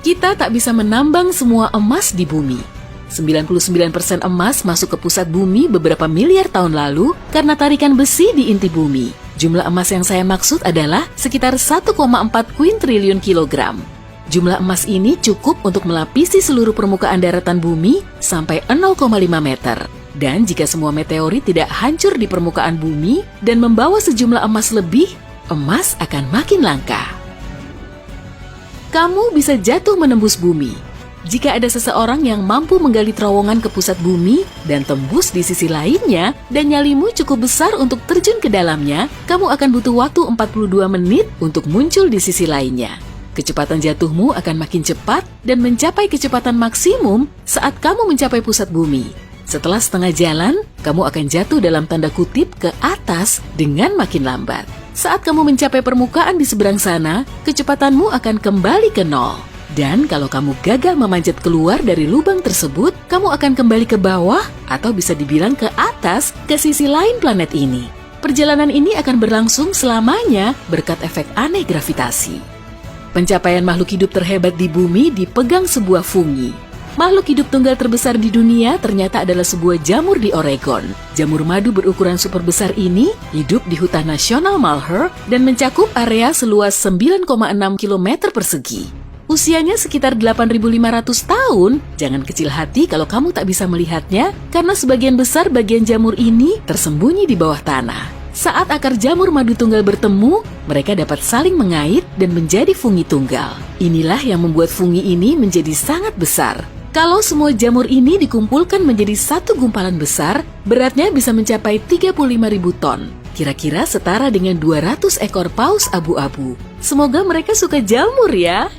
Kita tak bisa menambang semua emas di bumi. 99% emas masuk ke pusat bumi beberapa miliar tahun lalu karena tarikan besi di inti bumi. Jumlah emas yang saya maksud adalah sekitar 1,4 kuintriliun kilogram. Jumlah emas ini cukup untuk melapisi seluruh permukaan daratan bumi sampai 0,5 meter. Dan jika semua meteorit tidak hancur di permukaan bumi dan membawa sejumlah emas lebih, emas akan makin langka. Kamu bisa jatuh menembus bumi. Jika ada seseorang yang mampu menggali terowongan ke pusat bumi dan tembus di sisi lainnya, dan nyalimu cukup besar untuk terjun ke dalamnya, kamu akan butuh waktu 42 menit untuk muncul di sisi lainnya. Kecepatan jatuhmu akan makin cepat dan mencapai kecepatan maksimum saat kamu mencapai pusat bumi. Setelah setengah jalan, kamu akan jatuh dalam tanda kutip ke atas dengan makin lambat. Saat kamu mencapai permukaan di seberang sana, kecepatanmu akan kembali ke nol. Dan kalau kamu gagal memanjat keluar dari lubang tersebut, kamu akan kembali ke bawah atau bisa dibilang ke atas ke sisi lain planet ini. Perjalanan ini akan berlangsung selamanya berkat efek aneh gravitasi. Pencapaian makhluk hidup terhebat di bumi dipegang sebuah fungi. Makhluk hidup tunggal terbesar di dunia ternyata adalah sebuah jamur di Oregon. Jamur madu berukuran super besar ini hidup di hutan nasional Malheur dan mencakup area seluas 9,6 km persegi. Usianya sekitar 8.500 tahun. Jangan kecil hati kalau kamu tak bisa melihatnya, karena sebagian besar bagian jamur ini tersembunyi di bawah tanah. Saat akar jamur madu tunggal bertemu, mereka dapat saling mengait dan menjadi fungi tunggal. Inilah yang membuat fungi ini menjadi sangat besar. Kalau semua jamur ini dikumpulkan menjadi satu gumpalan besar, beratnya bisa mencapai 35.000 ton. Kira-kira setara dengan 200 ekor paus abu-abu. Semoga mereka suka jamur ya.